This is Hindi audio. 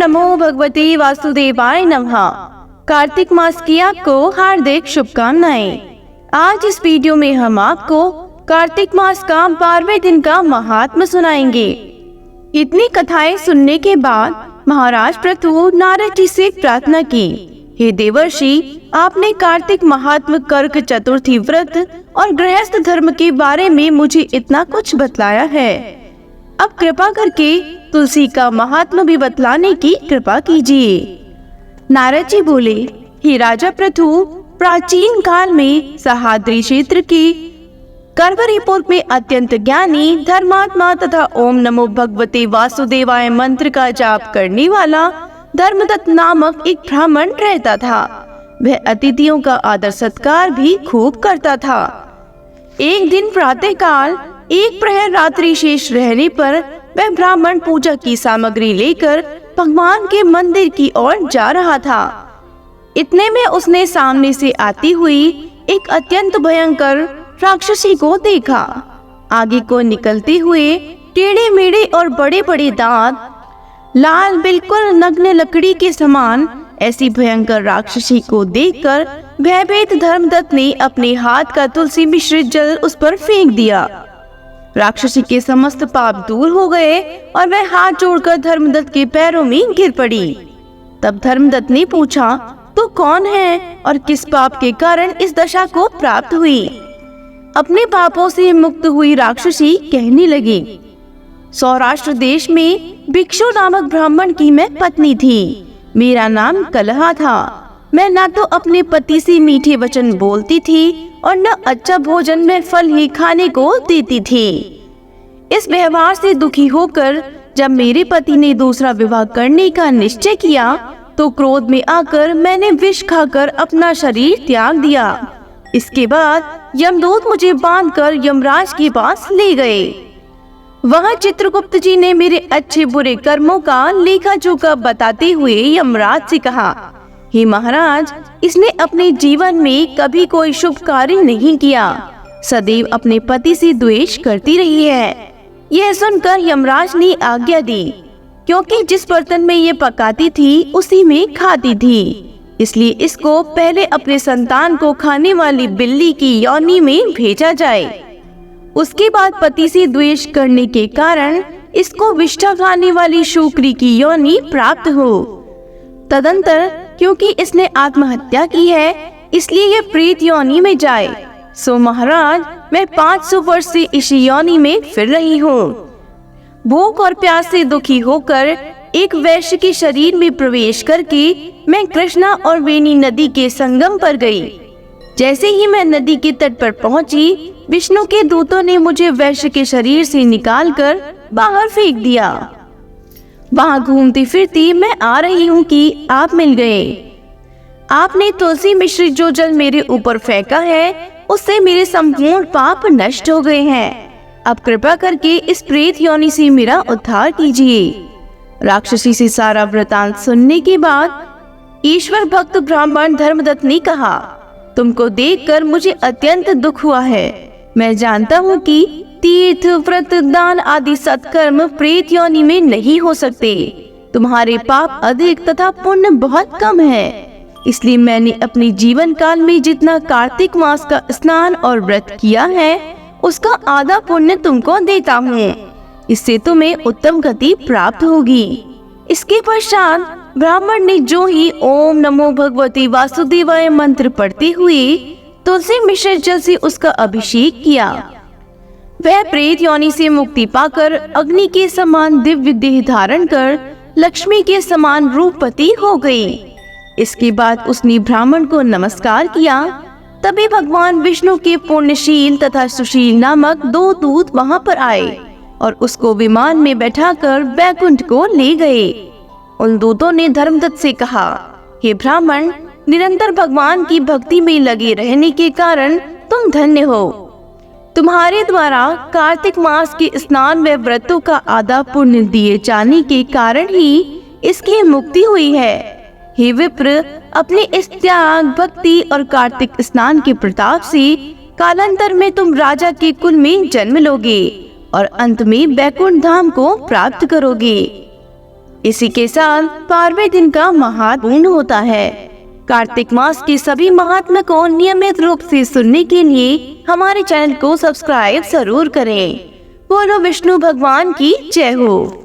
नमो भगवते वासुदेवाय नमः। कार्तिक मास की आपको हार्दिक शुभकामनाएं। आज इस वीडियो में हम आपको कार्तिक मास का 12वें दिन का महात्म्य सुनाएंगे। इतनी कथाएं सुनने के बाद महाराज पृथु नारद जी से प्रार्थना की, हे देवर्षि, आपने कार्तिक महात्म्य, कर्क चतुर्थी व्रत और गृहस्थ धर्म के बारे में मुझे इतना कुछ बतलाया है। अब कृपा करके तुलसी का महात्म्य भी बतलाने की कृपा कीजिए। नारद जी बोले, हे राजा पृथु, प्राचीन काल में सहाद्री क्षेत्र के करवरीपुर में अत्यंत ज्ञानी, धर्मात्मा तथा ओम नमो भगवते वासुदेवाय मंत्र का जाप करने वाला धर्मदत्त नामक एक ब्राह्मण रहता था। वह अतिथियों का आदर सत्कार भी खूब करता था। एक दिन प्रातः काल एक प्रहर रात्रि शेष रहने पर वह ब्राह्मण पूजा की सामग्री लेकर भगवान के मंदिर की ओर जा रहा था। इतने में उसने सामने से आती हुई एक अत्यंत भयंकर राक्षसी को देखा। आगे को निकलते हुए टेढ़े मेढ़े और बड़े बड़े दांत, लाल बिल्कुल नग्न लकड़ी के समान ऐसी भयंकर राक्षसी को देखकर भयभीत धर्मदत्त ने अपने हाथ का तुलसी मिश्रित जल उस पर फेंक दिया। राक्षसी के समस्त पाप दूर हो गए और वह हाथ जोड़कर धर्मदत्त के पैरों में गिर पड़ी। तब धर्मदत्त ने पूछा, तू कौन है और किस पाप के कारण इस दशा को प्राप्त हुई? अपने पापों से मुक्त हुई राक्षसी कहने लगी, सौराष्ट्र देश में भिक्षु नामक ब्राह्मण की मैं पत्नी थी। मेरा नाम कलहा था। मैं न तो अपने पति से मीठे वचन बोलती थी और न अच्छा भोजन में फल ही खाने को देती थी। इस व्यवहार से दुखी होकर जब मेरे पति ने दूसरा विवाह करने का निश्चय किया तो क्रोध में आकर मैंने विष खाकर अपना शरीर त्याग दिया। इसके बाद यमदूत मुझे बांधकर यमराज के पास ले गए। वहाँ चित्रगुप्त जी ने मेरे अच्छे बुरे कर्मों का लेखा जोखा बताते हुए यमराज से कहा, हे महाराज, इसने अपने जीवन में कभी कोई शुभ कार्य नहीं किया, सदैव अपने पति से द्वेष करती रही है। यह सुनकर यमराज ने आज्ञा दी, क्योंकि जिस बर्तन में ये पकाती थी उसी में खाती थी, इसलिए इसको पहले अपने संतान को खाने वाली बिल्ली की योनि में भेजा जाए। उसके बाद पति से द्वेष करने के कारण इसको विष्ठा खाने वाली शूकरी की योनि प्राप्त हो। तदंतर क्योंकि इसने आत्महत्या की है इसलिए यह प्रेत योनि में जाए। सो महाराज, मैं 500 वर्ष से इस योनि में फिर रही हूँ। भूख और प्यास से दुखी होकर एक वैश्य के शरीर में प्रवेश करके मैं कृष्णा और वेणी नदी के संगम पर गई। जैसे ही मैं नदी के तट पर पहुंची, विष्णु के दूतों ने मुझे वैश्य के शरीर से निकालकर बाहर फेंक दिया। वहां घूमती फिरती मैं आ रही हूँ कि आप मिल गए। आपने तुलसी मिश्रित जो जल मेरे ऊपर फेंका है उससे मेरे संपूर्ण पाप नष्ट हो गए हैं। अब कृपा करके इस प्रेत योनि से मेरा उद्धार कीजिए। राक्षसी से सारा वृतांत सुनने के बाद ईश्वर भक्त ब्राह्मण धर्मदत्त ने कहा, तुमको देखकर मुझे अत्यंत दुख हुआ है। मैं जानता हूँ कि तीर्थ, व्रत, दान आदि सत्कर्म प्रेत योनि में नहीं हो सकते। तुम्हारे पाप अधिक तथा पुण्य बहुत कम है। इसलिए मैंने अपने जीवन काल में जितना कार्तिक मास का स्नान और व्रत किया है उसका आधा पुण्य तुमको देता हूँ। इससे तुम्हें उत्तम गति प्राप्त होगी। इसके पश्चात ब्राह्मण ने जो ही ओम नमो भगवते वासुदेवाय मंत्र पढ़ते हुए तुलसी मिश्रित जल से उसका अभिषेक किया। वह प्रेत योनि से मुक्ति पाकर अग्नि के समान दिव्य देह धारण कर लक्ष्मी के समान रूपवती हो गई। इसके बाद उसने ब्राह्मण को नमस्कार किया। तभी भगवान विष्णु के पुण्यशील तथा सुशील नामक 2 दूत वहां पर आए और उसको विमान में बैठाकर वैकुंठ को ले गए। उन दूतों ने धर्मदत्त से कहा, हे ब्राह्मण, निरंतर भगवान की भक्ति में लगे रहने के कारण तुम धन्य हो। तुम्हारे द्वारा कार्तिक मास के स्नान व व्रतों का आधा पुण्य दिए जाने के कारण ही इसकी मुक्ति हुई है। हे विप्र, अपने इस त्याग, भक्ति और कार्तिक स्नान के प्रताप से कालांतर में तुम राजा के कुल में जन्म लोगे और अंत में बैकुंठ धाम को प्राप्त करोगे। इसी के साथ 12वें दिन का महात्म पूर्ण होता है। कार्तिक मास के सभी महात्म्य को नियमित रूप से सुनने के लिए हमारे चैनल को सब्सक्राइब जरूर करें। बोलो विष्णु भगवान की जय हो।